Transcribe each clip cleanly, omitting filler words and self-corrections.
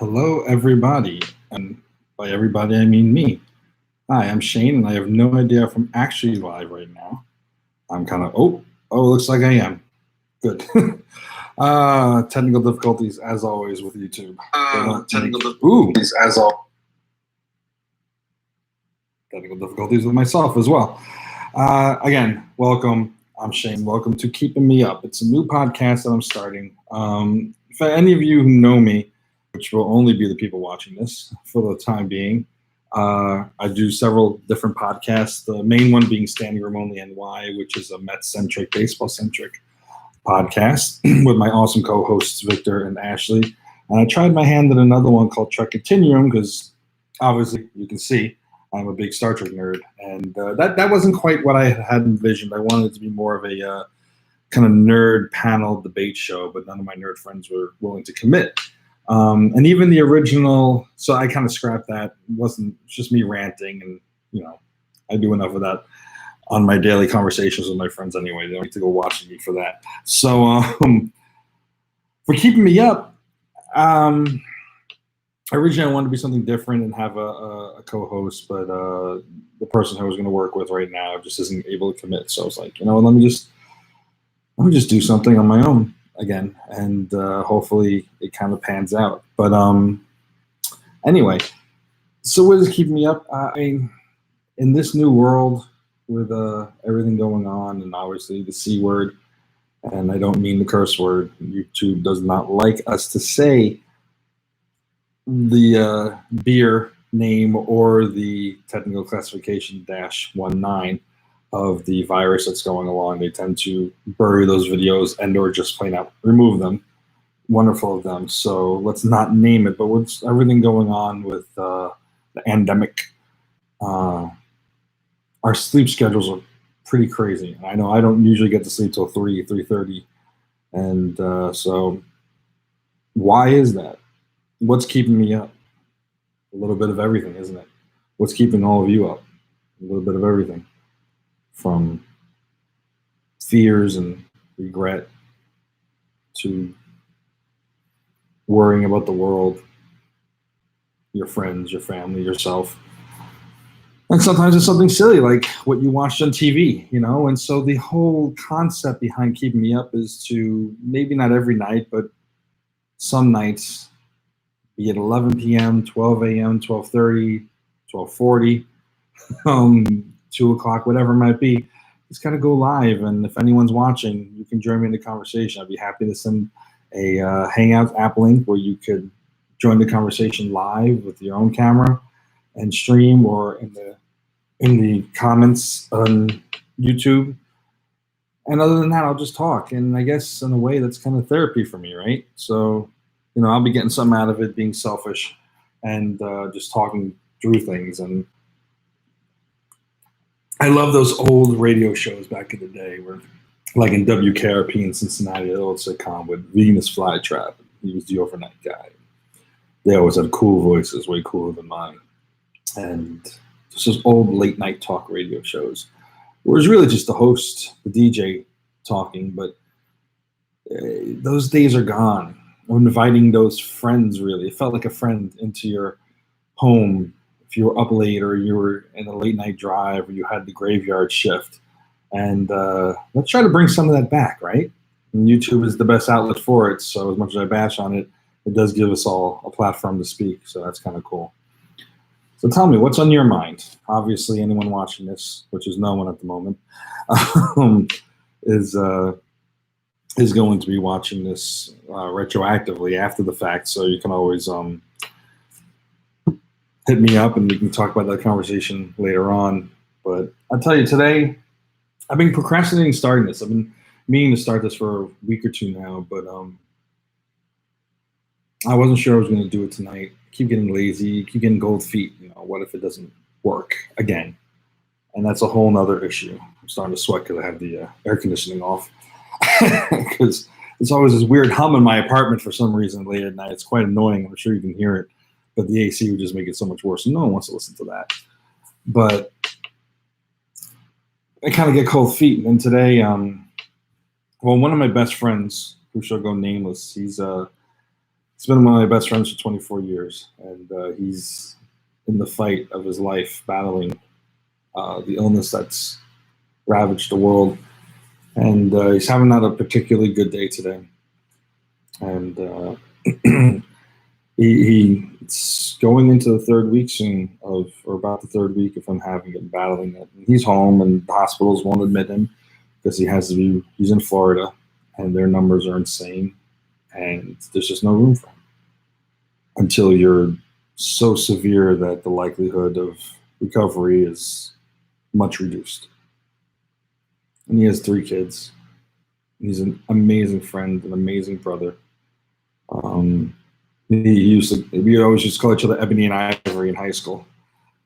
Hello, everybody. And by everybody, I mean me. Hi, I'm Shane, and I have no idea if I'm actually live right now. I'm kind of, it looks like I am. Good. Technical difficulties, as always, with YouTube. Technical difficulties with myself as well. Again, welcome. I'm Shane. Welcome to Keepin Me Up. It's a new podcast that I'm starting. For any of you who know me, which will only be the people watching this for the time being, I do several different podcasts, the main one being Standing Room Only NY, which is a Mets-centric, baseball-centric podcast with my awesome co-hosts, Victor and Ashley. And I tried my hand at another one called Trek Continuum because, obviously, you can see I'm a big Star Trek nerd. And that wasn't quite what I had envisioned. I wanted it to be more of a kind of nerd panel debate show, but none of my nerd friends were willing to commit. And even the original, so I kind of scrapped that. It's just me ranting, and I do enough of that on my daily conversations with my friends anyway. They don't need to go watching me for that. So for Keeping Me Up, originally I wanted to be something different and have a co-host, but the person I was going to work with right now just isn't able to commit. So I was like, let me just do something on my own again, and hopefully it kind of pans out. But anyway, so what is keeping me up? In this new world with everything going on, and obviously the C word, and I don't mean the curse word. YouTube does not like us to say the beer name or the technical classification -19 of the virus that's going along. They tend to bury those videos and or just plain out remove them. Wonderful of them. So let's not name it, but what's everything going on with the pandemic? Our sleep schedules are pretty crazy. I know I don't usually get to sleep till 3:30. And so why is that? What's keeping me up? A little bit of everything, isn't it? What's keeping all of you up? A little bit of everything. From fears and regret to worrying about the world, your friends, your family, yourself. And sometimes it's something silly like what you watched on TV, And so the whole concept behind Keeping Me Up is to, maybe not every night, but some nights, be it 11 p.m., 12 a.m., 12:30, 12:40, 2 o'clock, whatever it might be, just kind of go live. And if anyone's watching, you can join me in the conversation. I'd be happy to send a Hangout app link where you could join the conversation live with your own camera and stream, or in the comments on YouTube. And other than that, I'll just talk. And I guess in a way that's kind of therapy for me, right? So, I'll be getting something out of it, being selfish and just talking through things. And I love those old radio shows back in the day where, like in WKRP in Cincinnati, the old sitcom with Venus Flytrap. He was the overnight guy. They always had cool voices, way cooler than mine. And just those old late night talk radio shows where it was really just the host, the DJ talking, but those days are gone. Or inviting those friends, really. It felt like a friend into your home if you were up late or you were in a late night drive or you had the graveyard shift. And let's try to bring some of that back, right? And YouTube is the best outlet for it. So as much as I bash on it, it does give us all a platform to speak. So that's kind of cool. So tell me, what's on your mind? Obviously, anyone watching this, which is no one at the moment, is going to be watching this retroactively after the fact. So you can always hit me up and we can talk about that conversation later on. But I'll tell you, today, I've been procrastinating starting this. I've been meaning to start this for a week or two now, but I wasn't sure I was going to do it tonight. Keep getting lazy, keep getting cold feet. What if it doesn't work again? And that's a whole nother issue. I'm starting to sweat because I have the air conditioning off. Because there's always this weird hum in my apartment for some reason late at night. It's quite annoying. I'm sure you can hear it. But the AC would just make it so much worse. And no one wants to listen to that. But I kind of get cold feet. And then today, one of my best friends, who shall go nameless, he's he's been one of my best friends for 24 years, and he's in the fight of his life, battling the illness that's ravaged the world. And he's having not a particularly good day today. And it's going into the third week soon or about the third week if I'm having it and battling it. And he's home, and the hospitals won't admit him because he's in Florida, and their numbers are insane, and there's just no room for him until you're so severe that the likelihood of recovery is much reduced. And he has 3 kids. He's an amazing friend, an amazing brother. We always used to call each other Ebony and Ivory in high school.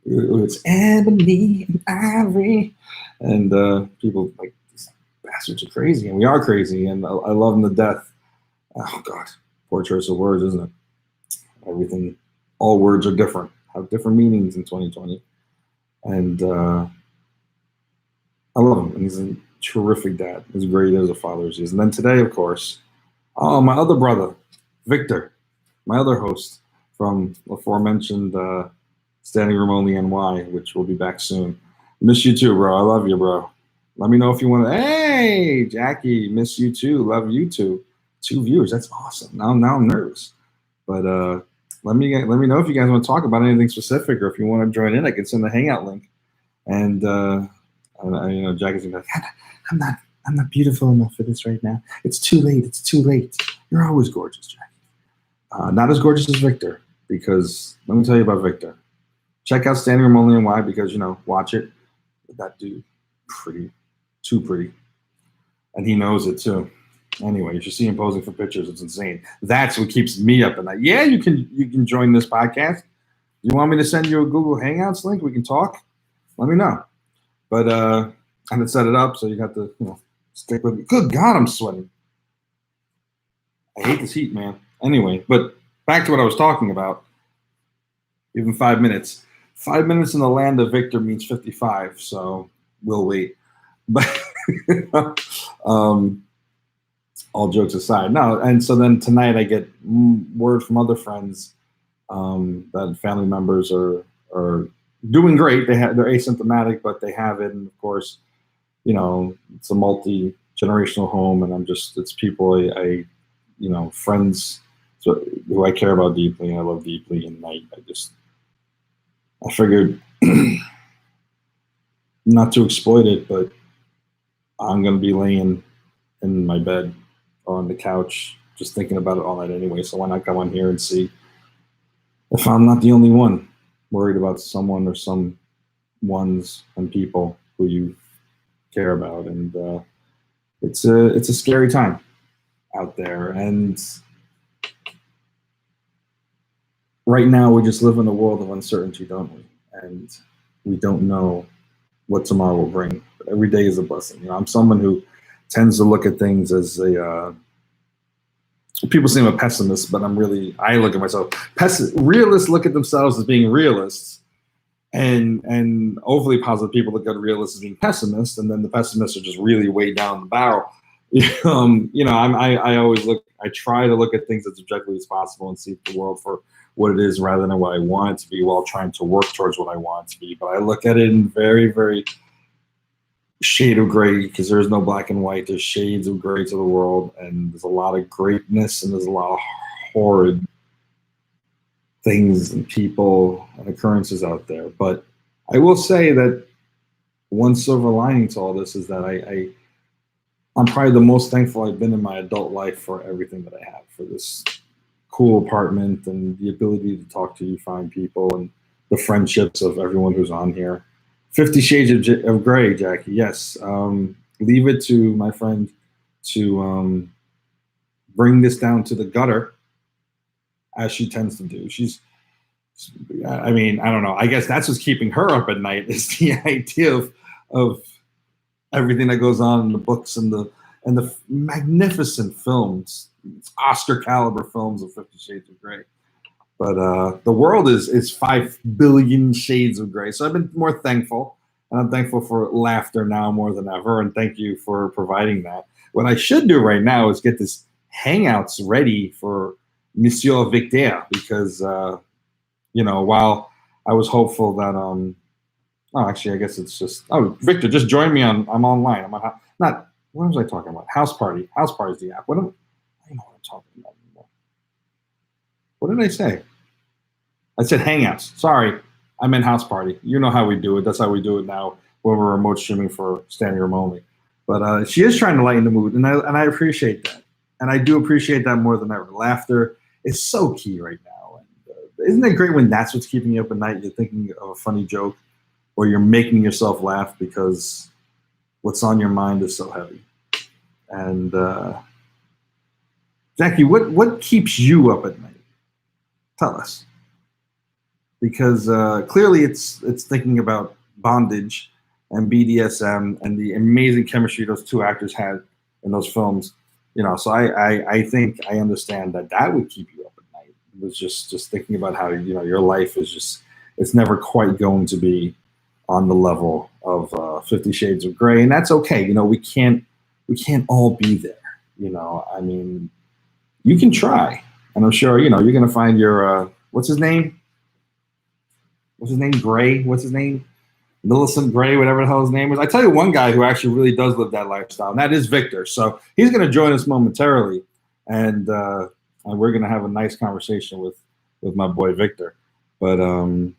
It's Ebony and Ivory. And people like, these bastards are crazy. And we are crazy. And I love them to death. Oh, God. Poor choice of words, isn't it? All words are different, have different meanings in 2020. And I love him. And he's a terrific dad, as great as a father as he is. And then today, of course, my other brother, Victor, my other host from aforementioned Standing Room Only NY, which will be back soon. Miss you too, bro. I love you, bro. Let me know if you want to. Hey, Jackie, miss you too. Love you too. 2 viewers. That's awesome. Now I'm nervous. But let me know if you guys want to talk about anything specific, or if you want to join in. I can send the Hangout link. And Jackie's gonna be like, I'm not beautiful enough for this right now. It's too late. It's too late. You're always gorgeous, Jackie. Not as gorgeous as Victor, because let me tell you about Victor. Check out Standing Room Only NY because, watch it. That dude, too pretty. And he knows it too. Anyway, you should see him posing for pictures. It's insane. That's what keeps me up at night. Yeah, you can join this podcast. You want me to send you a Google Hangouts link? We can talk. Let me know. But I haven't set it up, so you have to, stick with me. Good God, I'm sweating. I hate this heat, man. Anyway, but back to what I was talking about. Even 5 minutes. 5 minutes in the land of Victor means 55, so we'll wait. But all jokes aside, no. And so then tonight I get word from other friends that family members are doing great. They're asymptomatic, but they have it, and of course, it's a multi-generational home, and it's people I friends who I care about deeply and I love deeply, and I figured not to exploit it, but I'm gonna be laying in my bed or on the couch just thinking about it all night anyway. So why not come on here and see if I'm not the only one worried about someone or some ones and people who you care about. And it's a scary time out there. And right now we just live in a world of uncertainty, don't we? And we don't know what tomorrow will bring. But every day is a blessing. I'm someone who tends to look at things as people say I'm a pessimist, but I look at myself. Realists look at themselves as being realists, and overly positive people look at realists as being pessimists, and then the pessimists are just really way down the barrel. I try to look at things as objectively as possible and see the world for what it is rather than what I want it to be, while trying to work towards what I want it to be. But I look at it in very, very shade of gray, because there's no black and white. There's shades of gray to the world, and there's a lot of greatness and there's a lot of horrid things and people and occurrences out there. But I will say that one silver lining to all this is that I'm probably the most thankful I've been in my adult life for everything that I have, for this cool apartment and the ability to talk to you fine people and the friendships of everyone who's on here. 50 Shades of Grey, Jackie. Yes. Leave it to my friend to bring this down to the gutter, as she tends to do. I don't know. I guess that's what's keeping her up at night, is the idea of everything that goes on in the books and the magnificent films, Oscar caliber films of 50 Shades of Grey. But the world is 5 billion shades of gray. So I've been more thankful, and I'm thankful for laughter now more than ever. And thank you for providing that. What I should do right now is get this Hangouts ready for Monsieur Victor, because while I was hopeful that actually I guess it's just Victor, just join me on. I'm online. I'm on not what was I talking about? House Party. House Party is the app. I don't know what I'm talking about anymore. What did I say? I said Hangouts. Sorry, I meant House Party. You know how we do it. That's how we do it now when we're remote streaming for standing room only. But she is trying to lighten the mood, and I appreciate that. And I do appreciate that more than ever. Laughter is so key right now. And isn't it great when that's what's keeping you up at night? You're thinking of a funny joke, or you're making yourself laugh because what's on your mind is so heavy. And Jackie, what keeps you up at night? Tell us. Because clearly it's thinking about bondage and BDSM and the amazing chemistry those two actors had in those films. So I think I understand that would keep you up at night. It was just thinking about how your life is just, it's never quite going to be on the level of 50 Shades of Grey, and that's okay. We can't all be there. I mean, you can try, and I'm sure you're gonna find your what's his name? Gray? What's his name? Millicent Gray, whatever the hell his name is. I tell you one guy who actually really does live that lifestyle, and that is Victor. So he's going to join us momentarily, and we're going to have a nice conversation with my boy Victor. But all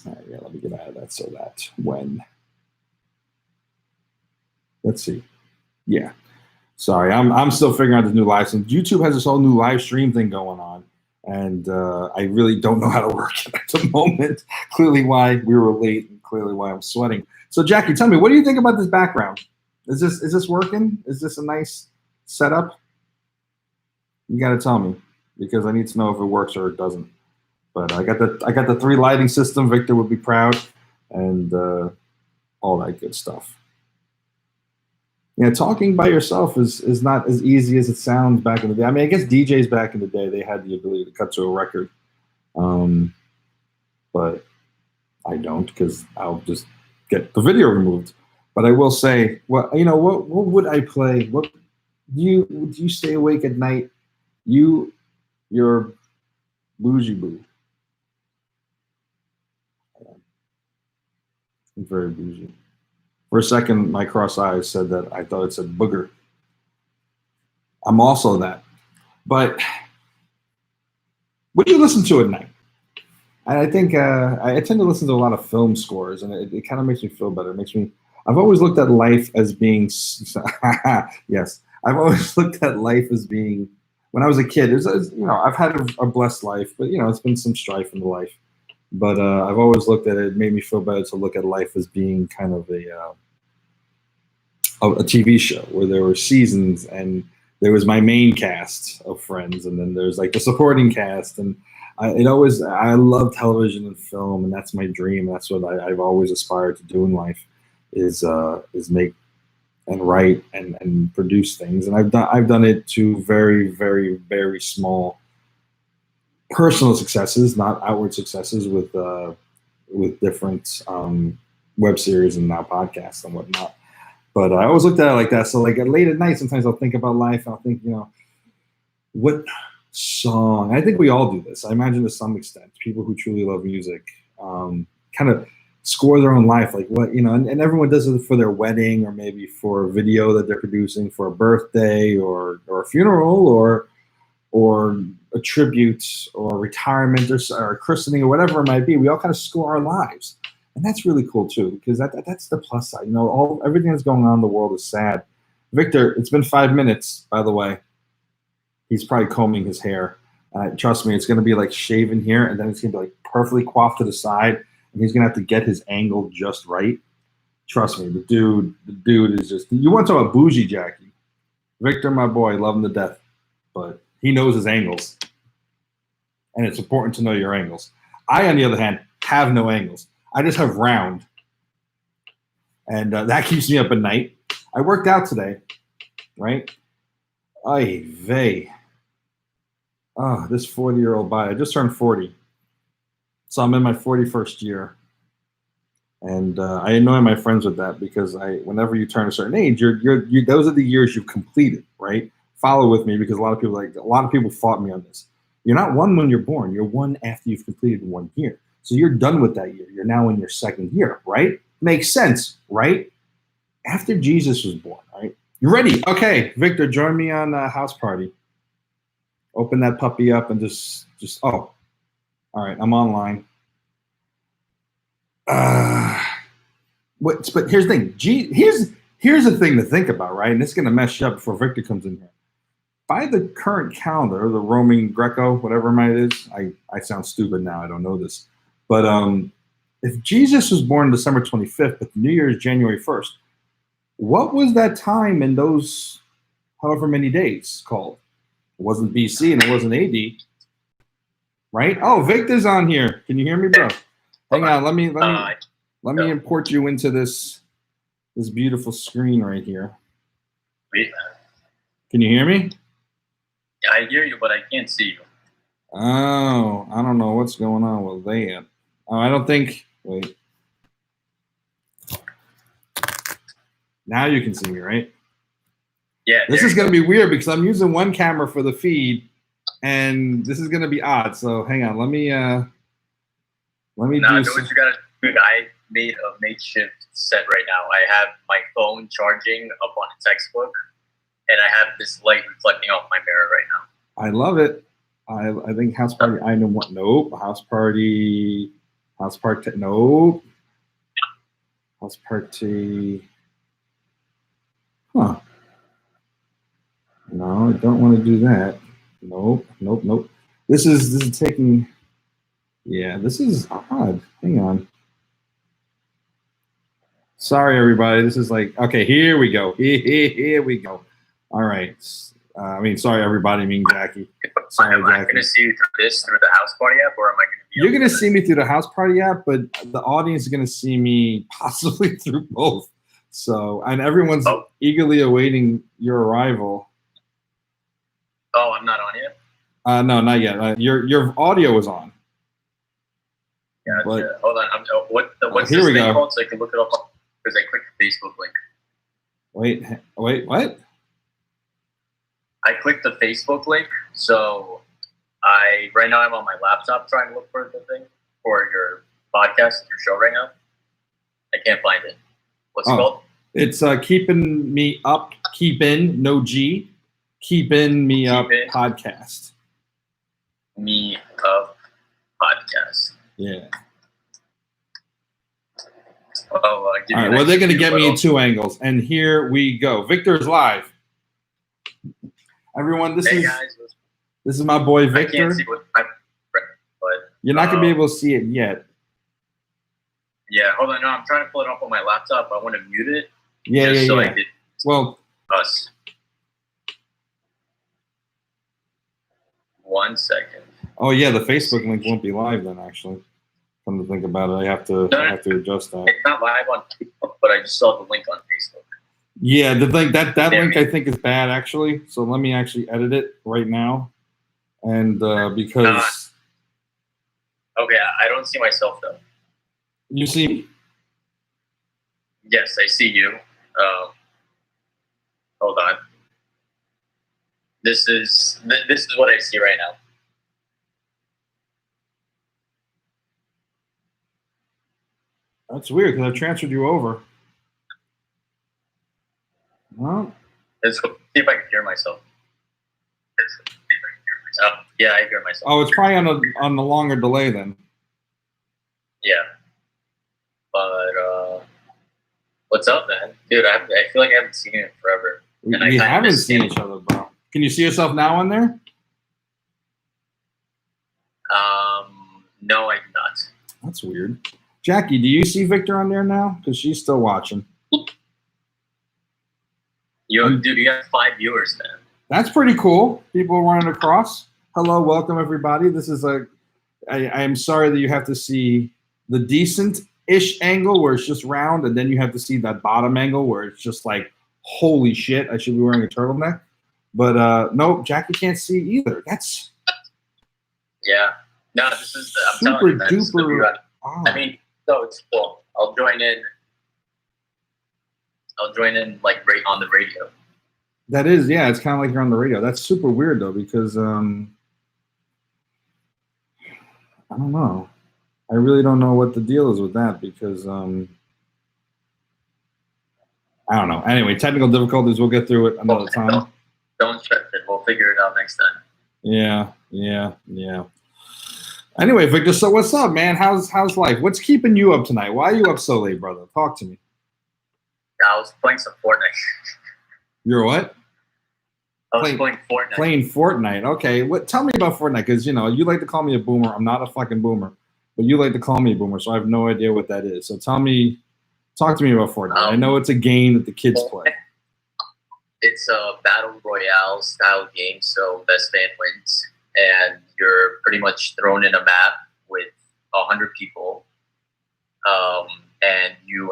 right, let me get out of that so that let's see. Yeah. Sorry, I'm still figuring out this new live stream. YouTube has this whole new live stream thing going on. And I really don't know how to work it at the moment. Clearly why we were late and clearly why I'm sweating. So Jackie, tell me, what do you think about this background? Is this working? Is this a nice setup? You got to tell me, because I need to know if it works or it doesn't. But I got the 3 lighting system. Victor would be proud, and all that good stuff. Talking by yourself is not as easy as it sounds back in the day. I mean, I guess DJs back in the day, they had the ability to cut to a record. But I don't, because I'll just get the video removed. But I will say, what would I play? What do you stay awake at night? You're bougie boo. I'm very bougie. For a second, my cross eyes said that I thought it said booger. I'm also that. But what do you listen to at night? I think I tend to listen to a lot of film scores, and it kind of makes me feel better. I've always looked at life as being, yes, I've always looked at life as being, when I was a kid, I've had a blessed life, but, it's been some strife in the life. But I've always looked at it. It made me feel better to look at life as being kind of a TV show where there were seasons, and there was my main cast of friends, and then there's like the supporting cast. And I love television and film, and that's my dream. That's what I've always aspired to do in life, is make and write and produce things. And I've done it to very, very, very small personal successes, not outward successes, with different web series and now podcasts and whatnot. But I always looked at it like that. So like late at night, sometimes I'll think about life. I'll think, what song? I think we all do this. I imagine to some extent, people who truly love music kind of score their own life. Like what, and everyone does it for their wedding, or maybe for a video that they're producing for a birthday or a funeral or a tribute or retirement or a christening or whatever it might be. We all kind of score our lives. And that's really cool too, because that's the plus side. Everything that's going on in the world is sad. Victor, it's been 5 minutes, by the way. He's probably combing his hair. Trust me, it's going to be like shaven here, and then it's going to be like perfectly coiffed to the side, and he's going to have to get his angle just right. Trust me, the dude is just, you want to talk about bougie, Jackie. Victor, my boy, love him to death, but he knows his angles, and it's important to know your angles. I, on the other hand, have no angles. I just have round, and that keeps me up at night. I worked out today, right? Ay vey. Oh, this 40-year-old body. I just turned 40, so I'm in my 41st year, and I annoy my friends with that, because whenever you turn a certain age, you're those are the years you've completed, right? follow with me because a lot of people fought me on this. You're not one when you're born. You're one after you've completed 1 year. So you're done with that year. You're now in your 2nd year, right? Makes sense, right? After Jesus was born, right? You ready? Okay, Victor, join me on a house party. Open that puppy up and just all right, I'm online. But here's the thing. Here's the thing to think about, right? And it's gonna mess you up before Victor comes in here. By the current calendar, the Roman Greco, whatever it is, I sound stupid now. I don't know this, but if Jesus was born December 25th, but the New Year is January 1st, what was that time in those however many days called? It wasn't BC and it wasn't AD, right? Oh, Victor's on here. Can you hear me, bro? Hang on. Let me import you into this beautiful screen right here. Can you hear me? Yeah, I hear you, but I can't see you. Oh, I don't know what's going on with that. Oh, I don't think. Wait. Now you can see me, right? Yeah. This is going to be weird because I'm using one camera for the feed, and this is going to be odd. So hang on. Let me do what you got to do. I made a makeshift set right now. I have my phone charging up on a textbook, and I have this light reflecting off my mirror right now. I love it. I think house party. I know what. Nope. House party. Nope. House party. Huh. No, I don't want to do that. Nope. This is taking. Yeah, this is odd. Hang on. Sorry, everybody. This is like, okay, here we go. Here we go. All right. Sorry, everybody. I mean, Jackie. Sorry, am I going to see you through the house party app, or am I going to be? You're going to see me through the house party app, but the audience is going to see me possibly through both. So, and everyone's eagerly awaiting your arrival. Oh, I'm not on yet? No, not yet. Your audio is on. Yeah, hold on. What's here this we thing go. called so I can look it up? Because I clicked the Facebook link. Wait, what? I clicked the Facebook link, so right now I'm on my laptop trying to look for the thing for your podcast, your show right now. I can't find it. What's it called? It's Keepin Me Up, Keepin, no G, Keepin Me Up Podcast. Me Up Podcast. Yeah. All right, well, they're going to get me in 2 angles, and here we go. Victor's live. Everyone, this is my boy Victor. I can't see what but you're not going to be able to see it yet. Yeah, hold on. No, I'm trying to pull it up on my laptop. I want to mute it. Yeah. Well, us. 1 second. Oh yeah, the Facebook link won't be live then. Actually, come to think about it, I have to adjust that. It's not live on Facebook, but I just saw the link on Facebook. Yeah, the link that link I think is bad actually. So let me actually edit it right now, and because okay, I don't see myself though. You see me? Yes, I see you. Hold on. This is what I see right now. That's weird because I transferred you over. Well, let's see if I can hear myself. Yeah, I hear myself. Oh, it's probably on the longer delay then. Yeah. But what's up, man? Dude, I feel like I haven't seen you in forever. We haven't seen each other, bro. Can you see yourself now on there? No, I do not. That's weird. Jackie, do you see Victor on there now? Because she's still watching. Dude, you got 5 viewers, man. That's pretty cool. People running across. Hello, welcome everybody. This is I am sorry that you have to see the decent-ish angle where it's just round, and then you have to see that bottom angle where it's just like, holy shit, I should be wearing a turtleneck. But nope, Jackie can't see either. That's no, this is I'm super duper. I mean, so it's cool. I'll join in like right on the radio. That is, yeah. It's kind of like you're on the radio. That's super weird though, because I don't know. I really don't know what the deal is with that because I don't know. Anyway, technical difficulties. We'll get through it another time. Don't stress it. We'll figure it out next time. Yeah. Anyway, Victor, so what's up, man? How's life? What's keeping you up tonight? Why are you up so late, brother? Talk to me. I was playing some Fortnite. You're what? I was playing Fortnite. Playing Fortnite. Okay. Tell me about Fortnite, because you like to call me a boomer. I'm not a fucking boomer, but you like to call me a boomer, so I have no idea what that is. So talk to me about Fortnite. I know it's a game that the kids play. It's a battle royale style game, so best man wins, and you're pretty much thrown in a map with 100 people, and you're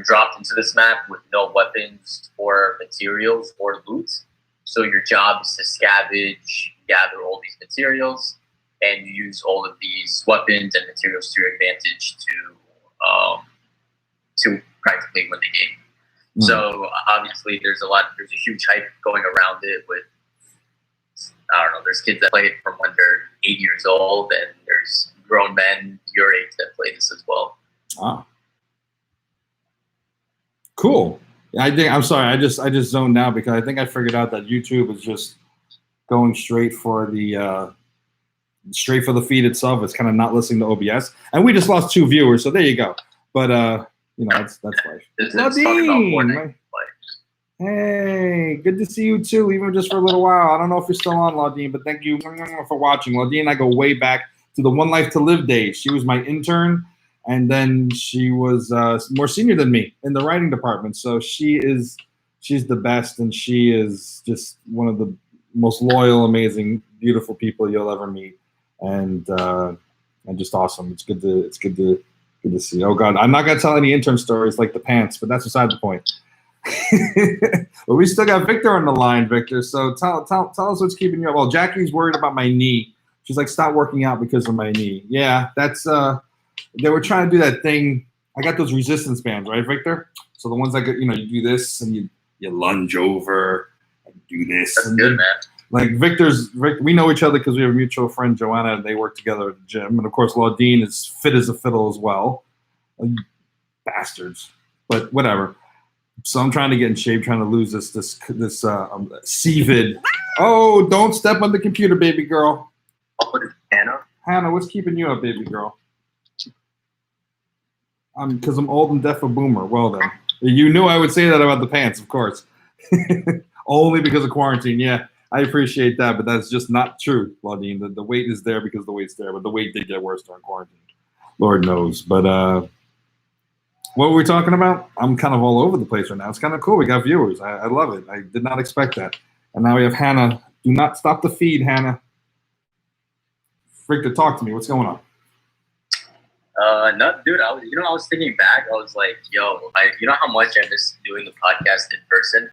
dropped into this map with no weapons or materials or loot. So your job is to scavenge, gather all these materials, and you use all of these weapons and materials to your advantage to practically win the game. Mm. So obviously there's a huge hype going around it with, I don't know, there's kids that play it from when they're 8 years old, and there's grown men your age that play this as well. Ah. Cool. I'm sorry. I just zoned out because I think I figured out that YouTube is just going straight for the feed itself. It's kind of not listening to OBS, and we just lost 2 viewers. So there you go. But that's life. Laudine, hey, good to see you too, even just for a little while. I don't know if you're still on, Laudine, but thank you for watching. Laudine and I go way back to the One Life to Live days. She was my intern, and then she was more senior than me in the writing department. So she's the best, and she is just one of the most loyal, amazing, beautiful people you'll ever meet, and just awesome. It's good to see. Oh God, I'm not gonna tell any intern stories like the pants, but that's beside the point. But we still got Victor on the line, Victor. So tell us what's keeping you up. Well, Jackie's worried about my knee. She's like, stop working out because of my knee. Yeah, that's they were trying to do that thing. I got those resistance bands, right, Victor? So the ones that you do this and you lunge over and do this. That's good, man. Like we know each other because we have a mutual friend, Joanna, and they work together at the gym. And of course, Laudine is fit as a fiddle as well. Bastards, but whatever. So I'm trying to get in shape, trying to lose this CVID. Oh, don't step on the computer, baby girl. Hannah. Hannah, what's keeping you up, baby girl? Because I'm old and deaf a boomer. Well then, you knew I would say that about the pants, of course. Only because of quarantine. Yeah, I appreciate that, but that's just not true, Laudine. The weight is there because the weight's there, but the weight did get worse during quarantine. Lord knows. But what were we talking about? I'm kind of all over the place right now. It's kind of cool. We got viewers. I love it. I did not expect that. And now we have Hannah. Do not stop the feed, Hannah. Victor, talk to me. What's going on? No, dude. I was thinking back. I was like, yo, you know how much I miss doing the podcast in person?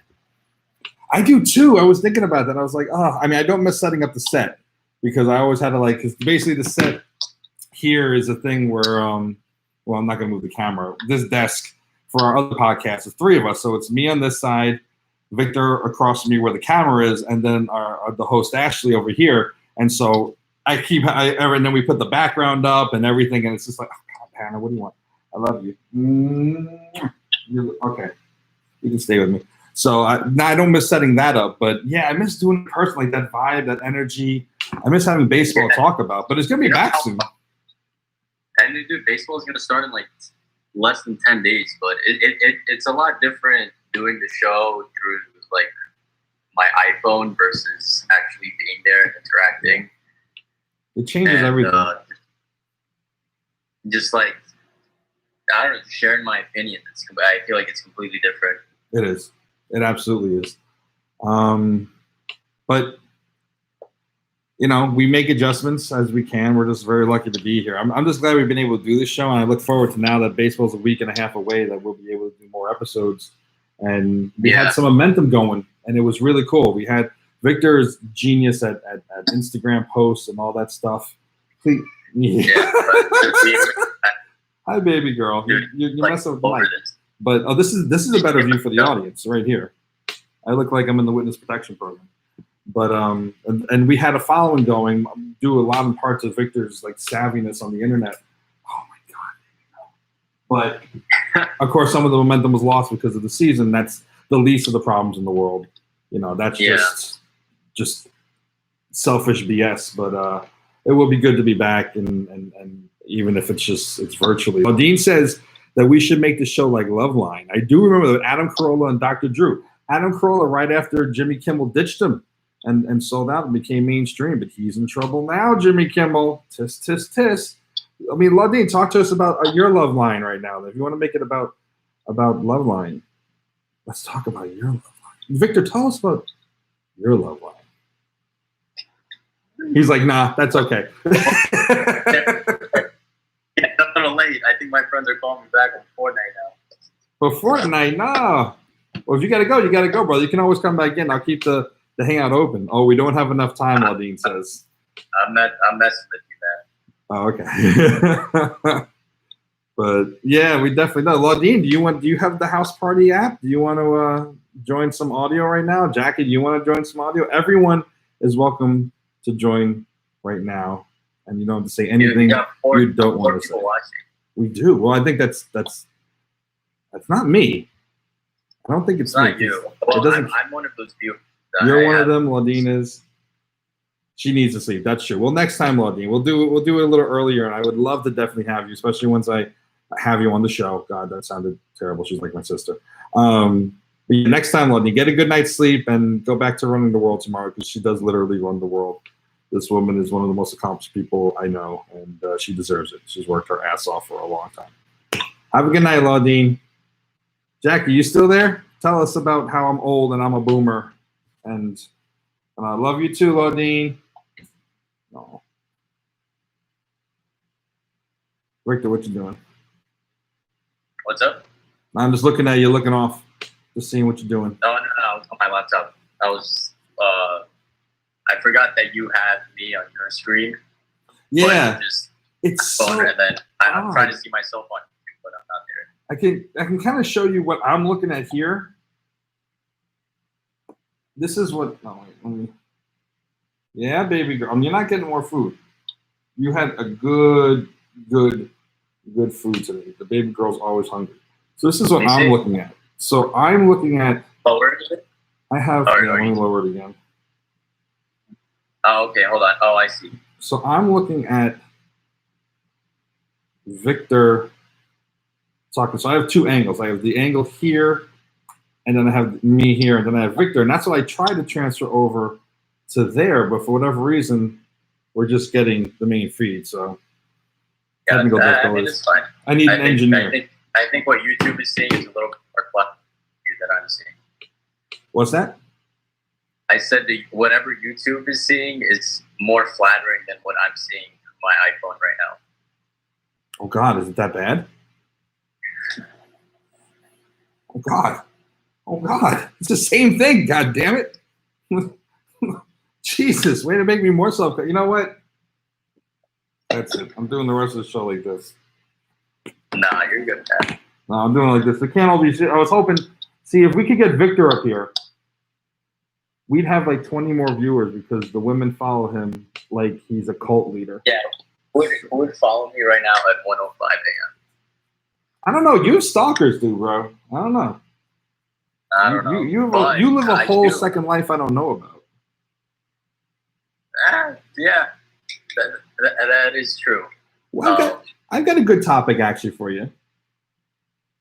I do too. I was thinking about that. I was like, I don't miss setting up the set because I always had to because basically the set here is a thing where, I'm not going to move the camera. This desk for our other podcast is 3 of us. So it's me on this side, Victor across from me where the camera is, and then the host Ashley over here. And so and then we put the background up and everything, and it's just like, oh God, Hannah, what do you want? I love you. Okay, you can stay with me. So I don't miss setting that up, but yeah, I miss doing it personally, like that vibe, that energy. I miss having baseball to talk about, but it's gonna be back soon. And dude, baseball is gonna start in like less than 10 days, but it's a lot different doing the show through like my iPhone versus actually being there and interacting. It changes everything. Just like, I don't know, sharing my opinion. I feel like it's completely different. It is. It absolutely is. But we make adjustments as we can. We're just very lucky to be here. I'm just glad we've been able to do this show, and I look forward to now that baseball's a week and a half away that we'll be able to do more episodes. And we had some momentum going, and it was really cool. We had Victor's genius at Instagram posts and all that stuff. Please, hi, baby girl. You're messing with Mike. But this is a better view for the audience right here. I look like I'm in the witness protection program. But and we had a following going, do a lot of parts of Victor's like savviness on the internet. Oh my God. But of course, some of the momentum was lost because of the season. That's the least of the problems in the world. That's just selfish BS. But it will be good to be back, and even if it's virtually. Well, Dean says that we should make the show like Loveline. I do remember that Adam Carolla and Dr. Drew. Adam Carolla, right after Jimmy Kimmel ditched him and sold out and became mainstream, but he's in trouble now, Jimmy Kimmel. Tisk, tisk, tisk. I mean, Dean, talk to us about your Loveline right now. If you want to make it about Loveline, let's talk about your Loveline. Victor, tell us about your Loveline. He's like, nah, that's okay. Yeah, a little late. I think my friends are calling me back on Fortnite now. For Fortnite, no. Well, if you gotta go, brother. You can always come back in. I'll keep the hangout open. Oh, we don't have enough time, Dean says. I'm messing with you, man. Oh, okay. But yeah, we definitely know. Laudine, do you have the house party app? Do you want to join some audio right now? Jackie, do you want to join some audio? Everyone is welcome to join right now, and you don't have to say anything you don't want to say. Watching. We do. Well, I think that's not me. I don't think it's not you. Well, I'm one of those viewers. You're one of them. Laudine is. She needs to sleep. That's true. Well, next time, Laudine, we'll do it a little earlier, and I would love to definitely have you, especially once I have you on the show. God, that sounded terrible. She's like my sister. But yeah, next time, Laudine, get a good night's sleep and go back to running the world tomorrow, because she does literally run the world. This woman is one of the most accomplished people I know, and she deserves it. She's worked her ass off for a long time. Have a good night, Laudine. Jackie, you still there? Tell us about how I'm old and I'm a boomer. And I love you too, Laudine. No. Victor, what you doing? What's up? I'm just looking at you, looking off, just seeing what you're doing. No, I was on my laptop. I forgot that you had me on your screen. Yeah. It's phone, so and then I'm trying to see myself on YouTube, but I'm not there. I can kind of show you what I'm looking at here. This is what. Oh, wait, let me. Yeah, baby girl. You're not getting more food. You had a good food today. The baby girl's always hungry. So this is what I'm looking at. So I'm looking at. Lower it? I have. Let me lower it again. Oh, okay. Hold on. Oh, I see. So I'm looking at Victor talking. So I have two angles. I have the angle here, and then I have me here, and then I have Victor. And that's what I tried to transfer over to there, but for whatever reason, we're just getting the main feed. So technical difficulties. It's fine. I need an engineer. I think what YouTube is seeing is a little more flat that I'm seeing. What's that? I said that whatever YouTube is seeing is more flattering than what I'm seeing through my iPhone right now. Oh God, is it that bad? Oh God, it's the same thing. God damn it! Jesus, way to make me more self. You know what? That's it. I'm doing the rest of the show like this. Nah, you're good, man. No, I'm doing it like this. It can't all be. I was hoping. See, if we could get Victor up here, we'd have like 20 more viewers because the women follow him like he's a cult leader. Yeah, who would follow me right now at 1:05 a.m.? I don't know. You stalkers do, bro. I don't know. I don't know. You live a whole second life I don't know about. Yeah, that is true. Well, I've got a good topic actually for you.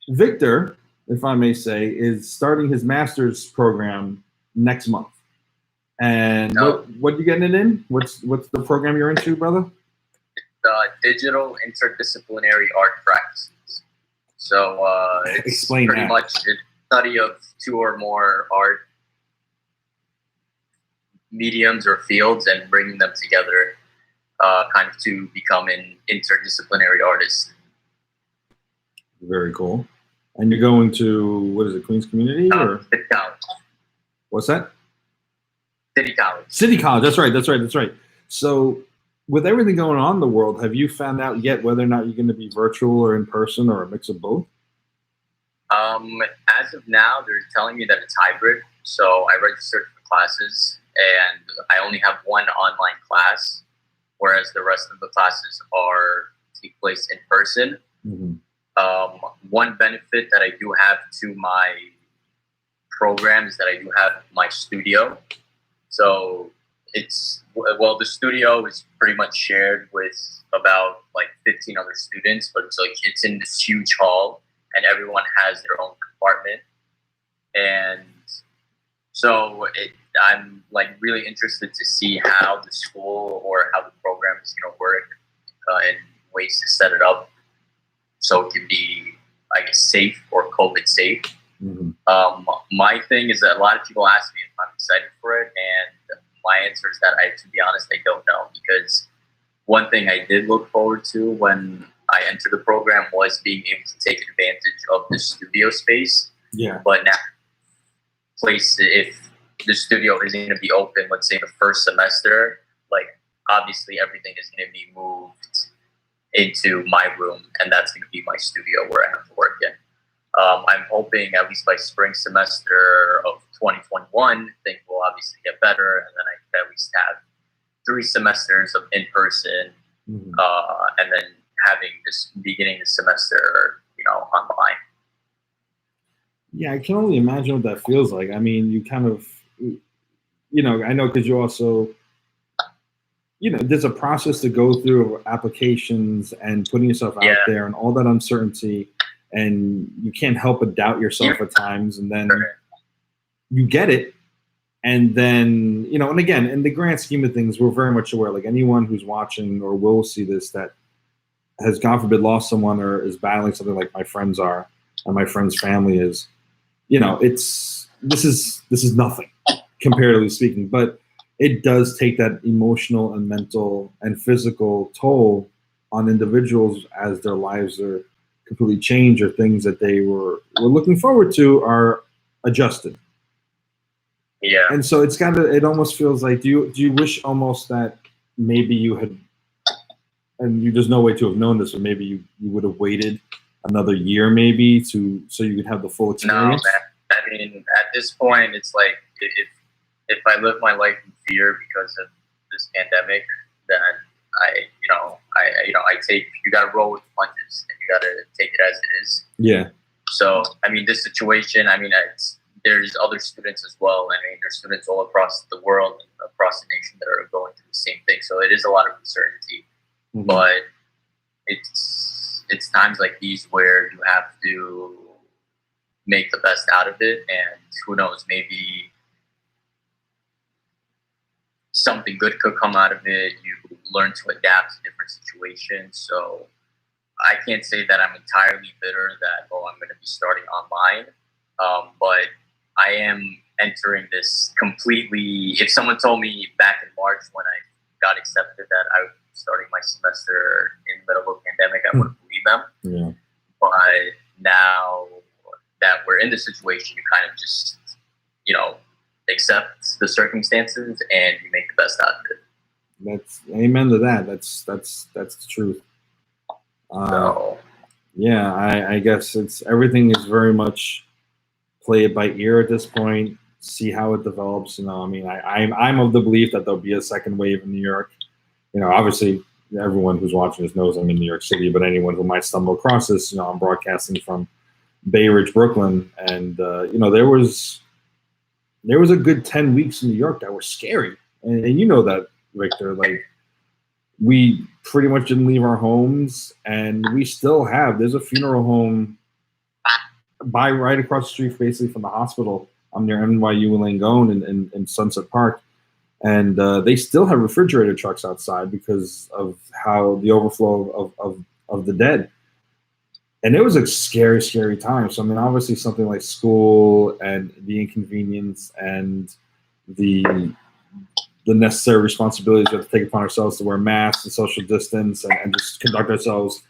Victor, if I may say, is starting his master's program next month. And what are you getting it in? What's the program you're into, brother? Digital interdisciplinary art practices. So it's Explain pretty that. much a study of two or more art mediums or fields and bringing them together kind of to become an interdisciplinary artist. Very cool. And you're going to, what is it, Queens Community? Or? City College. What's that? City College. City College, that's right. So with everything going on in the world, have you found out yet whether or not you're going to be virtual or in person or a mix of both? As of now, they're telling me that it's hybrid. So I registered for classes, and I only have one online class, whereas the rest of the classes take place in person. Mm-hmm. One benefit that I do have to my program is that I do have my studio. So the studio is pretty much shared with about like 15 other students, but it's in this huge hall, and everyone has their own compartment. And so I'm like really interested to see how the school or how the program is going to work and ways to set it up so it can be, I guess, safe or COVID safe. Mm-hmm. My thing is that a lot of people ask me if I'm excited for it, and my answer is that to be honest, I don't know, because one thing I did look forward to when I entered the program was being able to take advantage of the studio space. Yeah. But now, if the studio isn't going to be open, let's say the first semester, like obviously everything is going to be moved into my room, and that's going to be my studio where I have to work in. I'm hoping at least by spring semester of 2021, things will obviously get better, and then I can at least have 3 semesters of in-person, Mm-hmm. And then having this beginning the semester, online. Yeah, I can only imagine what that feels like. I mean, you kind of, I know because you also, there's a process to go through of applications and putting yourself out there and all that uncertainty, and you can't help but doubt yourself at times, and then you get it. And then, and again, in the grand scheme of things, we're very much aware, like anyone who's watching or will see this that has, God forbid, lost someone or is battling something like my friends are and my friend's family is, this is nothing, comparatively speaking. But it does take that emotional and mental and physical toll on individuals as their lives are completely changed, or things that they were looking forward to are adjusted. Yeah. And so it almost feels like, do you wish almost that maybe you had, and there's no way to have known this, or maybe you would have waited another year maybe so you could have the full experience? No, man. I mean, at this point, it's like if I live my life in fear because of this pandemic, then you got to roll with the punches, and you got to take it as it is. Yeah. So, I mean, this situation, there's other students as well. I mean, there's students all across the world and across the nation that are going through the same thing. So it is a lot of uncertainty, mm-hmm. but it's times like these where you have to make the best out of it, and who knows, maybe something good could come out of it. You learn to adapt to different situations. So I can't say that I'm entirely bitter that, I'm going to be starting online. But I am entering this completely. If someone told me back in March when I got accepted that I would be starting my semester in the middle of a pandemic, I wouldn't believe them. Yeah. But now that we're in this situation, you kind of just, accept the circumstances and you make the best out of it. That's amen to that. That's the truth. Yeah, I guess everything is very much play it by ear at this point. See how it develops. I'm of the belief that there'll be a second wave in New York. Obviously, everyone who's watching this knows I'm in New York City, but anyone who might stumble across this, I'm broadcasting from Bay Ridge, Brooklyn, and there was a good 10 weeks in New York that were scary, and you know that, Victor. Like, we pretty much didn't leave our homes, and we still have. There's a funeral home right across the street, basically from the hospital. I'm near NYU and Langone in Sunset Park, and they still have refrigerator trucks outside because of how the overflow of the dead. And it was a scary, scary time. So, obviously something like school and the inconvenience and the necessary responsibilities we have to take upon ourselves to wear masks and social distance and just conduct ourselves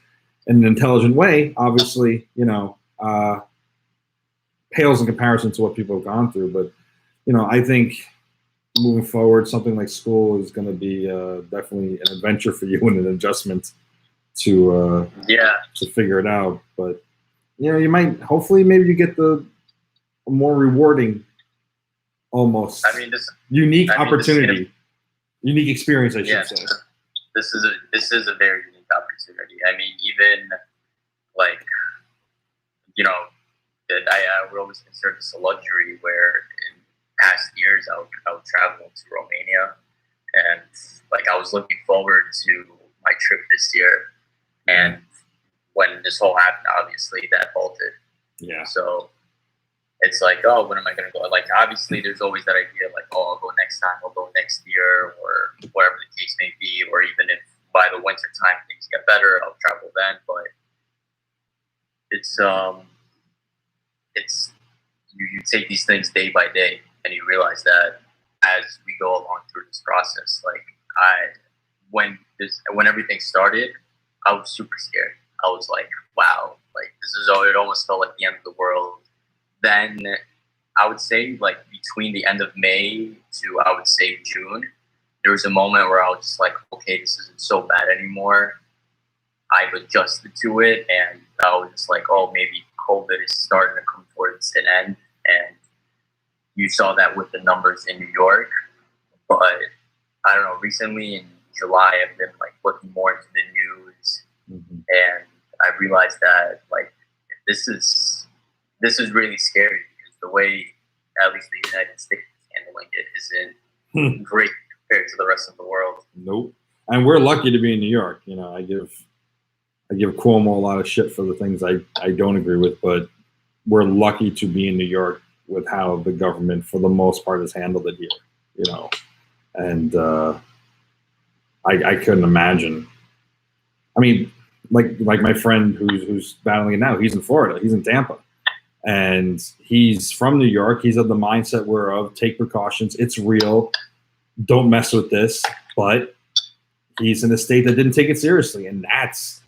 in an intelligent way, obviously, pales in comparison to what people have gone through. But, I think moving forward, something like school is going to be definitely an adventure for you and an adjustment to figure it out. But you might, hopefully maybe you get the more rewarding, almost unique opportunity, unique experience, I should say. This is a very unique opportunity. I mean, even like, I would always consider this a luxury where in past years I would travel to Romania, and like I was looking forward to my trip this year, and when this whole happened, obviously that halted. Yeah. So it's like, oh, when am I going to go? Like, obviously there's always that idea, like, oh, I'll go next time, I'll go next year, or whatever the case may be, or even if by the winter time things get better, I'll travel then. But you take these things day by day, and you realize that as we go along through this process, like when everything started, I was super scared. I was like, wow, like it almost felt like the end of the world. Then I would say like between the end of May to I would say June, there was a moment where I was just like, okay, this isn't so bad anymore. I've adjusted to it, and I was just like, oh, maybe COVID is starting to come towards an end. And you saw that with the numbers in New York. But I don't know, recently in July, I've been like looking more into the news, and I realized that like this is really scary, because the way at least the United States is handling it isn't great compared to the rest of the world. Nope. And we're lucky to be in New York. I give Cuomo a lot of shit for the things I don't agree with, but we're lucky to be in New York with how the government, for the most part, has handled it here. And I couldn't imagine. I mean, like my friend who's battling it now, he's in Florida, he's in Tampa, and he's from New York. He's of the mindset we're of: take precautions. It's real. Don't mess with this. But he's in a state that didn't take it seriously, and that's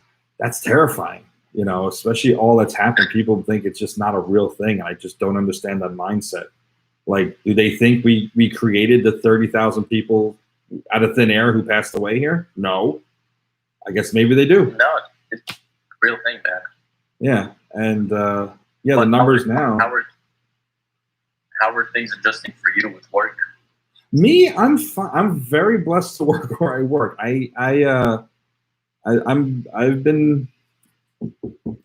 terrifying. Especially all that's happened. People think it's just not a real thing, and I just don't understand that mindset. Like, do they think we created the 30,000 people out of thin air who passed away here? No. I guess maybe they do. No, it's a real thing, man. Yeah, and the numbers now. How are things adjusting for you with work? Me, I'm very blessed to work where I work. I've been,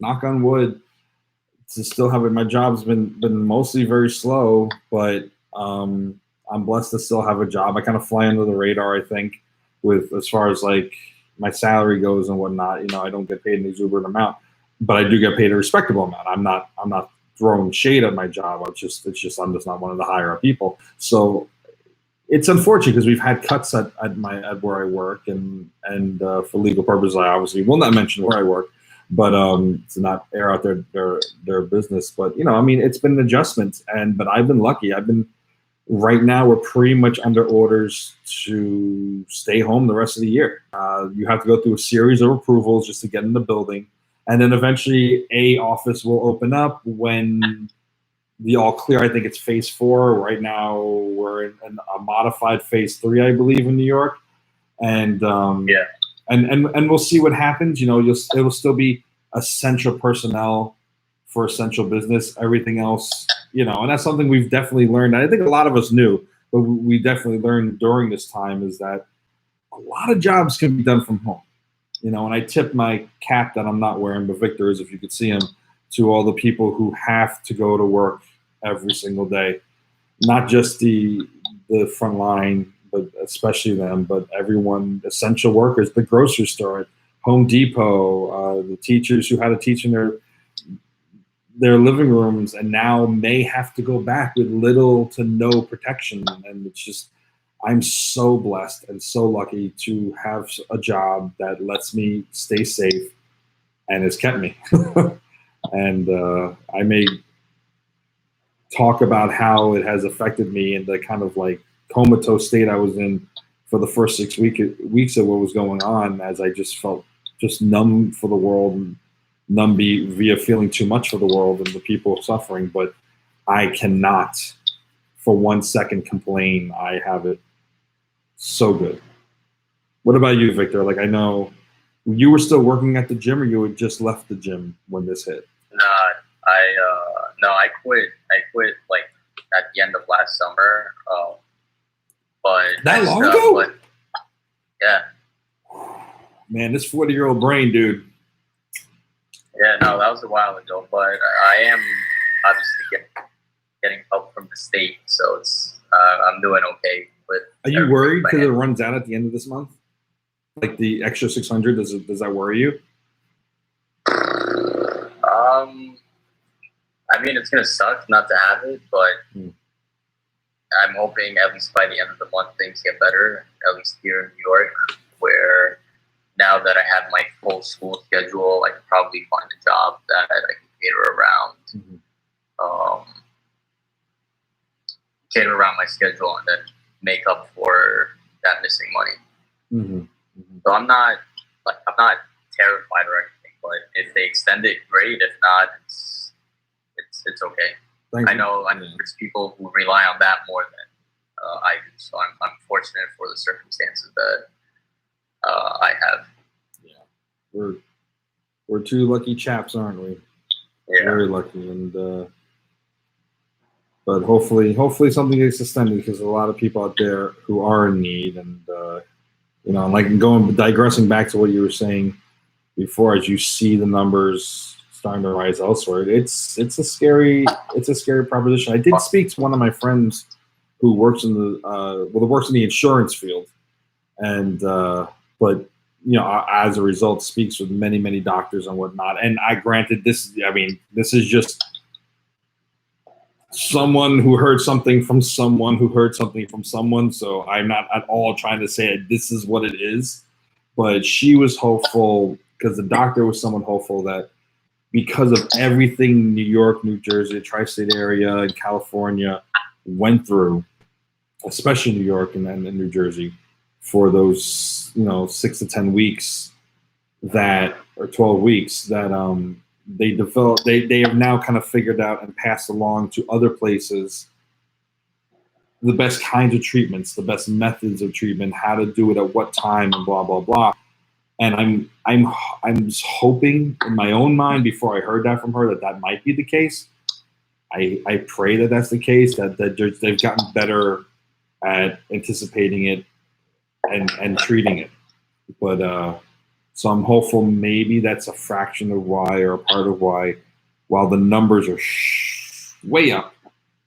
knock on wood, to still have it. My job's been mostly very slow, but I'm blessed to still have a job. I kind of fly under the radar, I think, with as far as like my salary goes and whatnot. I don't get paid an exuberant amount, but I do get paid a respectable amount. I'm not throwing shade at my job. I'm just not one of the higher up people. So it's unfortunate because we've had cuts at where I work, and for legal purposes, I obviously will not mention where I work, but to not air out their business. But it's been an adjustment, but I've been lucky. Right now we're pretty much under orders to stay home the rest of the year. You have to go through a series of approvals just to get in the building, and then eventually a office will open up when the all clear. I think it's phase 4 right now. We're in a modified phase 3, I believe, in New York, and and we'll see what happens. It'll still be essential personnel for essential business. Everything else, and that's something we've definitely learned. I think a lot of us knew, but we definitely learned during this time is that a lot of jobs can be done from home. And I tip my cap that I'm not wearing, but Victor is, if you could see him, to all the people who have to go to work every single day, not just the front line, but especially them, but everyone, essential workers, the grocery store, Home Depot, the teachers who had to teach in their living rooms and now may have to go back with little to no protection. And it's just, I'm so blessed and so lucky to have a job that lets me stay safe and has kept me. And I may talk about how it has affected me in the kind of like comatose state I was in for the first 6 weeks of what was going on, as I just felt just numb for the world and numb via feeling too much for the world and the people suffering. But I cannot for 1 second complain. I have it so good. What about you, Victor? Like, I know you were still working at the gym, or you had just left the gym when this hit? Nah, I quit. I quit like at the end of last summer. But that long ago? But, yeah. Man, this 40-year-old brain, dude. Yeah, no, that was a while ago. But I am obviously getting help from the state, so it's I'm doing okay with. Are you worried because it runs out at the end of this month? Like the extra 600, does that worry you? I mean, it's gonna suck not to have it, but I'm hoping at least by the end of the month things get better. At least here in New York, where now that I have my full school schedule, I can probably find a job that I can cater around, cater around my schedule, and then make up for that missing money. So I'm not terrified or anything, but if they extend it, great. If not, it's okay. I know there's people who rely on that more than I do, so I'm fortunate for the circumstances that I have. Yeah, we're two lucky chaps, aren't we? Yeah, very lucky, and but hopefully something gets extended because there's a lot of people out there who are in need, and like digressing back to what you were saying before, as you see the numbers starting to rise elsewhere, it's a scary proposition. I did speak to one of my friends who works in the insurance field, and but as a result speaks with many doctors and whatnot. And this is just someone who heard something from someone who heard something from someone. So I'm not at all trying to say this is what it is, but she was hopeful because the doctor was someone hopeful that because of everything New York, New Jersey, tri-state area, and California went through, especially New York and New Jersey, for those 6 to 10 weeks or 12 weeks that they developed, they have now kind of figured out and passed along to other places the best kinds of treatments, the best methods of treatment, how to do it at what time, and blah blah blah. And I'm just hoping in my own mind, before I heard that from her, that might be the case. I pray that that's the case, that they've gotten better at anticipating it and treating it. But so I'm hopeful maybe that's a fraction of why, or a part of why, while the numbers are way up,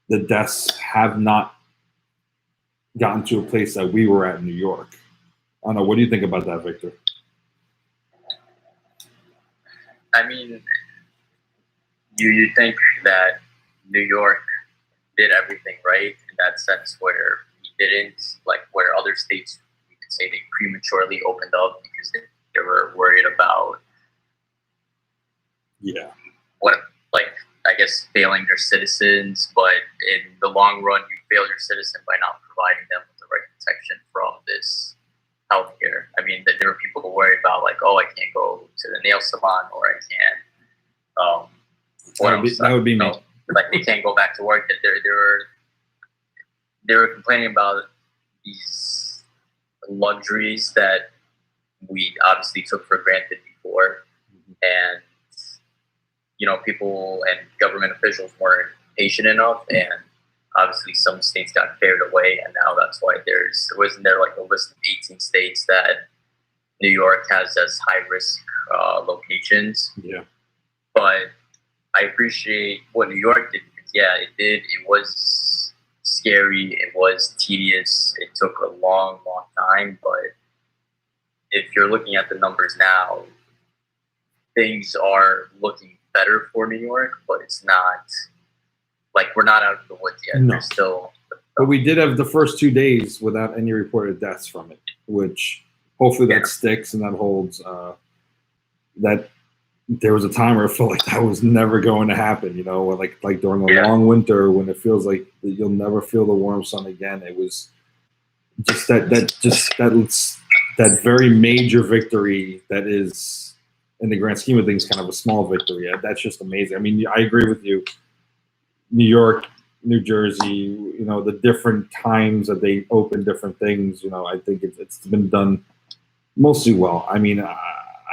the deaths have not gotten to a place that we were at in New York. I don't know. What do you think about that, Victor? I mean, you think that New York did everything right in that sense, where we didn't, like where other states, we could say they prematurely opened up because they were worried about I guess failing their citizens, but in the long run you fail your citizen by not providing them with the right protection from this healthcare. I mean, that there were people who worried about I can't go to the nail salon, or I can't that would be me. Like they can't go back to work. That they were complaining about these luxuries that we obviously took for granted before, and people and government officials weren't patient enough, and obviously some states got carried away, and now that's why wasn't there like a list of 18 states that New York has as high risk locations. Yeah, but I appreciate what New York did. Yeah, it did. It was scary. It was tedious. It took a long time. But if you're looking at the numbers now, things are looking better for New York, but it's not we're not out of the woods yet. No. There's still. But we did have the first 2 days without any reported deaths from it, which hopefully that sticks and that holds. That there was a time where it felt like that was never going to happen, like during a long winter when it feels like you'll never feel the warm sun again. It was just that very major victory that is, in the grand scheme of things, kind of a small victory. That's just amazing. I mean, I agree with you. New York, New Jersey, the different times that they open different things, I think it's been done mostly well. I mean, I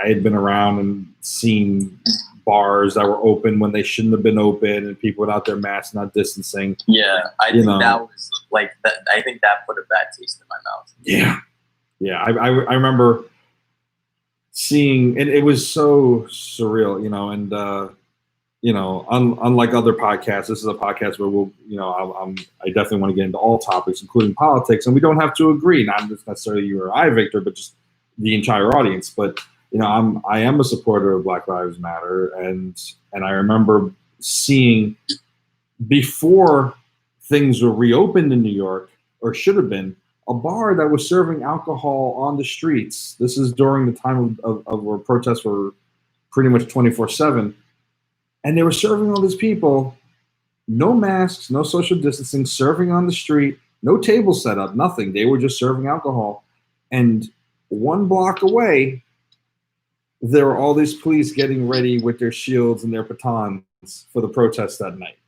had been around and seen bars that were open when they shouldn't have been open, and people without their masks, not distancing. Yeah, I think that was like that. I think that put a bad taste in my mouth. Yeah. I remember seeing, and it was so surreal, and unlike other podcasts, this is a podcast where we'll, I definitely want to get into all topics, including politics, and we don't have to agree, not just necessarily you or I, Victor, but just the entire audience. But I am a supporter of Black Lives Matter, and I remember seeing before things were reopened in New York, or should have been, a bar that was serving alcohol on the streets. This is during the time of where protests were pretty much 24/7. And they were serving all these people, no masks, no social distancing, serving on the street, no table set up, nothing. They were just serving alcohol. And 1 block away, there were all these police getting ready with their shields and their batons for the protest that night.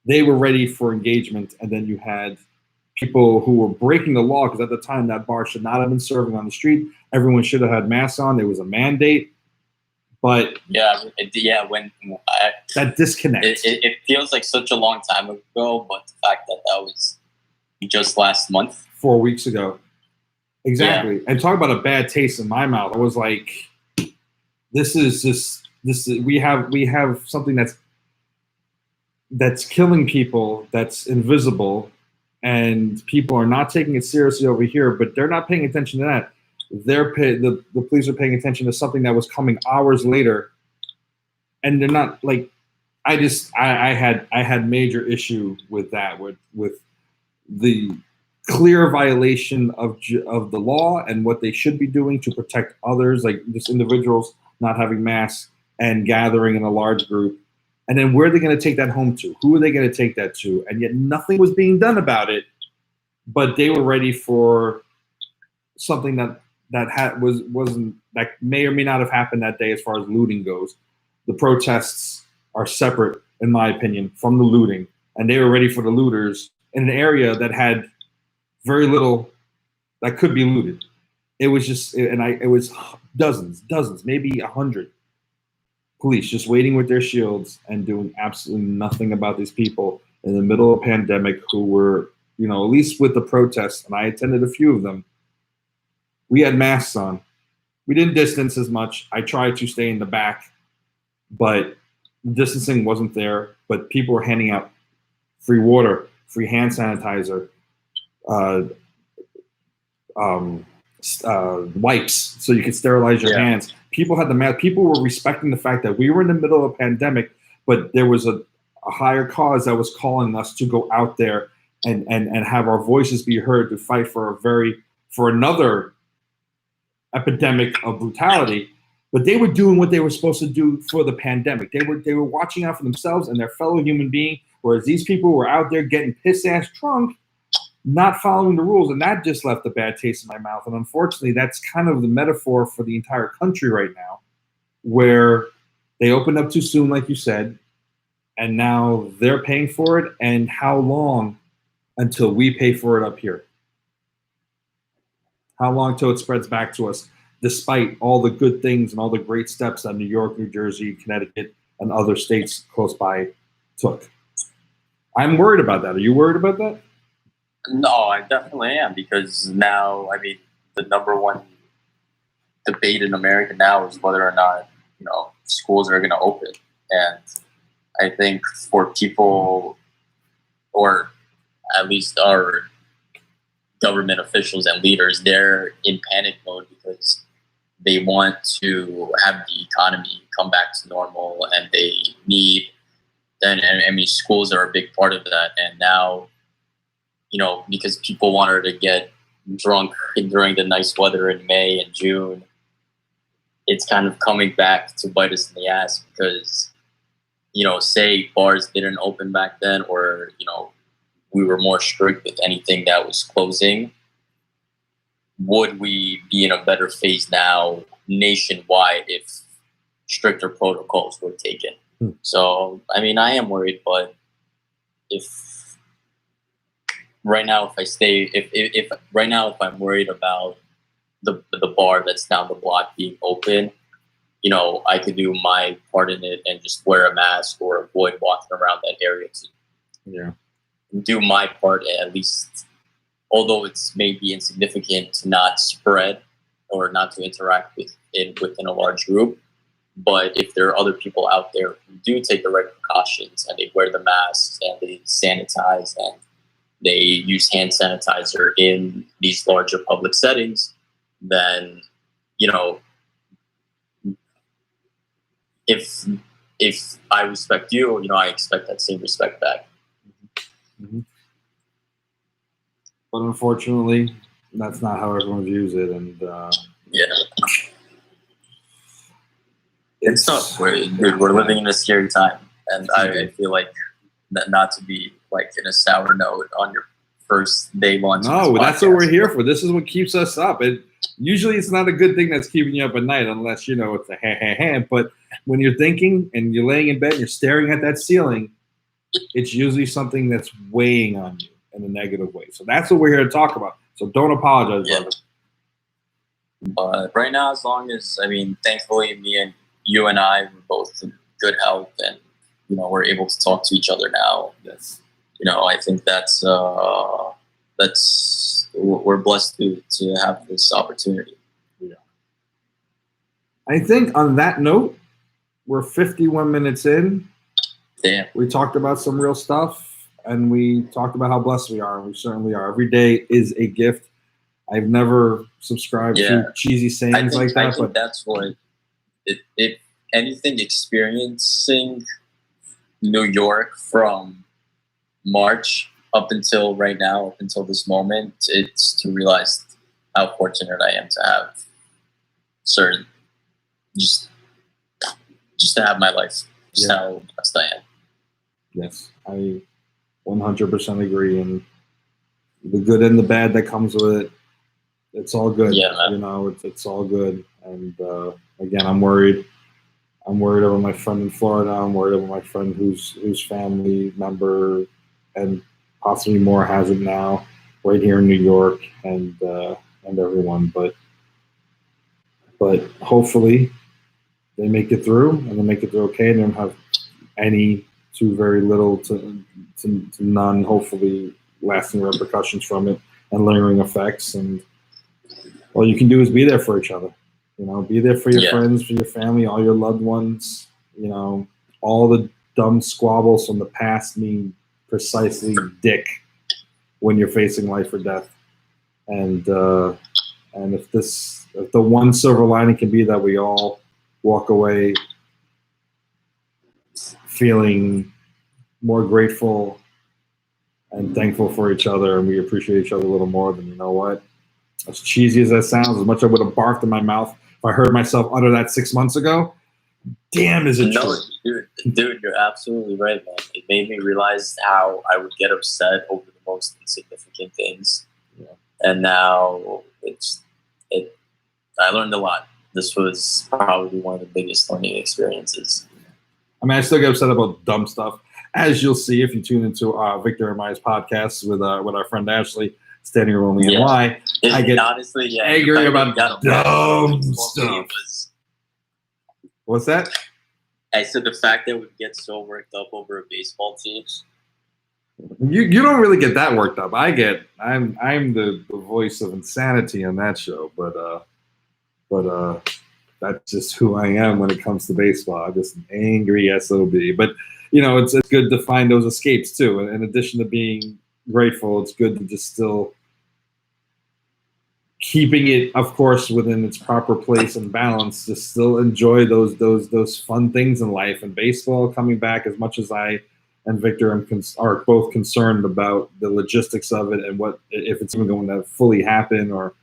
They were ready for engagement. And then you had people who were breaking the law, because at the time that bar should not have been serving on the street. Everyone should have had masks on. There was a mandate. But when that disconnect, it feels like such a long time ago, but the fact that was just last month, 4 weeks ago, exactly. Yeah. And talk about a bad taste in my mouth. I was like, we have something that's killing people, that's invisible, and people are not taking it seriously over here, but they're not paying attention to that. The police are paying attention to something that was coming hours later, and they're not like. I had major issue with that, with the clear violation of the law and what they should be doing to protect others, like just individuals not having masks and gathering in a large group. And then where are they going to take that home to? Who are they going to take that to? And yet nothing was being done about it, but they were ready for something that may or may not have happened that day as far as looting goes. The protests are separate, in my opinion, from the looting, and they were ready for the looters in an area that had very little that could be looted. It was it was dozens, maybe 100 police just waiting with their shields and doing absolutely nothing about these people in the middle of a pandemic who were, at least with the protests, and I attended a few of them. We had masks on. We didn't distance as much. I tried to stay in the back, but distancing wasn't there. But people were handing out free water, free hand sanitizer, wipes so you could sterilize your hands. People had the mask. People were respecting the fact that we were in the middle of a pandemic, but there was a higher cause that was calling us to go out there and have our voices be heard to fight for another epidemic of brutality. But they were doing what they were supposed to do for the pandemic. They were watching out for themselves and their fellow human being, whereas these people were out there getting piss-ass drunk, not following the rules, and that just left a bad taste in my mouth. And unfortunately, that's kind of the metaphor for the entire country right now, where they opened up too soon, like you said, and now they're paying for it. And how long until we pay for it up here? How long till it spreads back to us, despite all the good things and all the great steps that New York, New Jersey, Connecticut, and other states close by took? I'm worried about that. Are you worried about that? No, I definitely am, because now, the number one debate in America now is whether or not, schools are going to open. And I think for people, or at least our government officials and leaders, they're in panic mode because they want to have the economy come back to normal, and they need, schools are a big part of that. And now, because people wanted to get drunk during the nice weather in May and June, it's kind of coming back to bite us in the ass because, say bars didn't open back then, or, we were more strict with anything that was closing, would we be in a better phase now nationwide if stricter protocols were taken? So, I am worried, but if I'm worried about the bar that's down the block being open, I could do my part in it and just wear a mask or avoid walking around that area to do my part at least, although it's maybe insignificant, to not spread or not to interact within a large group. But if there are other people out there who do take the right precautions and they wear the masks and they sanitize and they use hand sanitizer in these larger public settings, then, if I respect you, I expect that same respect back. Mm-hmm. But unfortunately, that's not how everyone views it, and it's tough. We're living in a scary time, and I feel like not to be like in a sour note on your first day launch. No, that's what we're here for. This is what keeps us up. Usually it's not a good thing that's keeping you up at night, unless it's a ha. But when you're thinking and you're laying in bed and you're staring at that ceiling, it's usually something that's weighing on you in a negative way. So that's what we're here to talk about. So don't apologize, brother. But right now, as long as, thankfully, you and I were both in good health, and we're able to talk to each other now. Yes. I think that's we're blessed to have this opportunity. Yeah. I think on that note, we're 51 minutes in. Damn. We talked about some real stuff, and we talked about how blessed we are, and we certainly are. Every day is a gift. I've never subscribed to cheesy sayings like that. I think that's what, if anything, experiencing New York from March up until right now, up until this moment, it's to realize how fortunate I am to have just to have my life, just how blessed I am. Yes, I 100% agree, and the good and the bad that comes with it, it's all good. Yeah, it's all good. And again, I'm worried. I'm worried over my friend in Florida. I'm worried over my friend whose family member and possibly more has it now, right here in New York, and everyone. But hopefully they make it through, and they make it through okay, and they don't have any to very little to none, hopefully, lasting repercussions from it and lingering effects. And all you can do is be there for each other. Be there for your friends, for your family, all your loved ones. All the dumb squabbles from the past mean precisely dick when you're facing life or death. And if the one silver lining can be that we all walk away feeling more grateful and thankful for each other, and we appreciate each other a little more, then you know what? As cheesy as that sounds, as much as I would have barfed in my mouth if I heard myself utter that 6 months ago, damn, is it true? Dude, you're absolutely right, man. It made me realize how I would get upset over the most insignificant things. Yeah. And now I learned a lot. This was probably one of the biggest learning experiences. I still get upset about dumb stuff, as you'll see if you tune into Victor and Maya's podcast with our friend Ashley, Standing Room Only and Why. I get honestly angry about dumb stuff. What's that? I said the fact that we get so worked up over a baseball team. You don't really get that worked up. I'm the voice of insanity on that show, but that's just who I am when it comes to baseball. I'm just an angry SOB. But it's good to find those escapes too. In addition to being grateful, it's good to just still keeping it, of course, within its proper place and balance. Just still enjoy those fun things in life. And baseball coming back, as much as I and Victor are both concerned about the logistics of it and what if it's even going to fully happen, or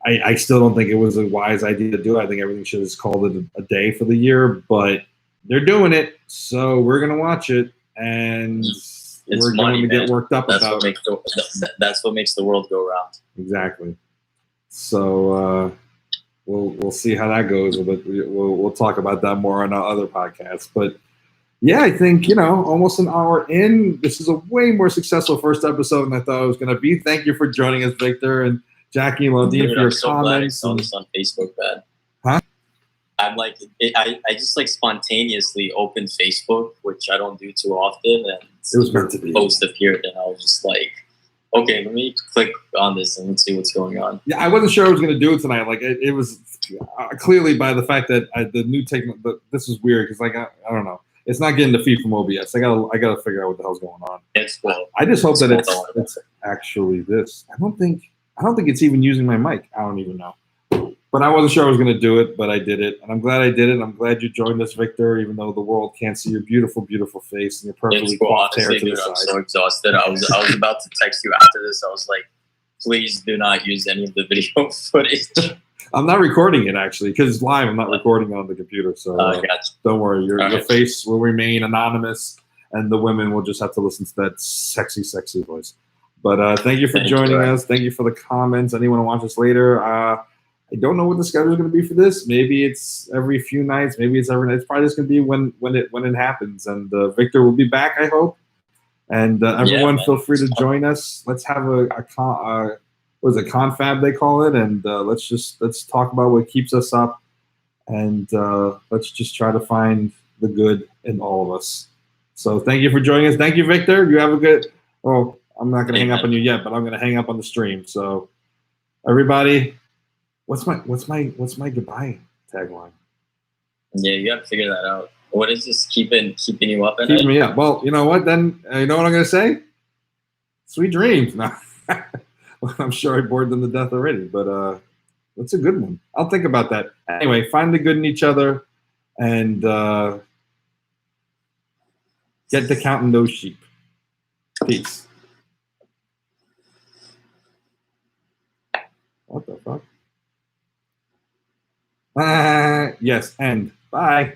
I still don't think it was a wise idea to do it. I think everything should have called it a day for the year, but they're doing it, so we're going to watch it, and we're going to get worked up about it. That's what makes the world go round. Exactly. So we'll see how that goes, but we'll talk about that more on our other podcasts. But yeah, I think, almost an hour in, this is a way more successful first episode than I thought it was going to be. Thank you for joining us, Victor, and Jackie and Lodine, for your comments. Glad I saw this on Facebook, man. Huh? I'm like, I just like spontaneously opened Facebook, which I don't do too often, and It was meant to be. Post appeared, and I was just like, okay, let me click on this and let's see what's going on. Yeah, I wasn't sure I was going to do it tonight. Like it was clearly by the fact that the new this is weird because like I don't know, it's not getting the feed from OBS. I gotta figure out what the hell's going on. It's cool. I just hope that it's actually this. I don't think it's even using my mic. I don't even know. But I wasn't sure I was going to do it, but I did it, and I'm glad I did it. I'm glad you joined us, Victor, even though the world can't see your beautiful, beautiful face and your perfectly coiffed hair to the side. I'm so exhausted. I was about to text you after this. I was like, please do not use any of the video footage. I'm not recording it, actually, because it's live. I'm not recording it on the computer, so don't worry. Your face will remain anonymous, and the women will just have to listen to that sexy, sexy voice. But thank you for joining us. Thank you for the comments. Anyone who watch us later, I don't know what the schedule is going to be for this. Maybe it's every few nights. Maybe it's every night. It's probably just going to be when it happens. And Victor will be back, I hope. And everyone, feel free to join us. Let's have a confab they call it, and let's talk about what keeps us up, and let's just try to find the good in all of us. So thank you for joining us. Thank you, Victor. You have a good. Oh, I'm not going to hang up on you yet, but I'm going to hang up on the stream. So everybody. What's my goodbye tagline? Yeah, you got to figure that out. What is this keeping you up at night? Keeping me up. Well, you know what? Then you know what I'm going to say? Sweet dreams. No. I'm sure I bored them to death already, but that's a good one. I'll think about that. Anyway, find the good in each other, and get to counting those sheep. Peace. What the fuck? Yes, and bye.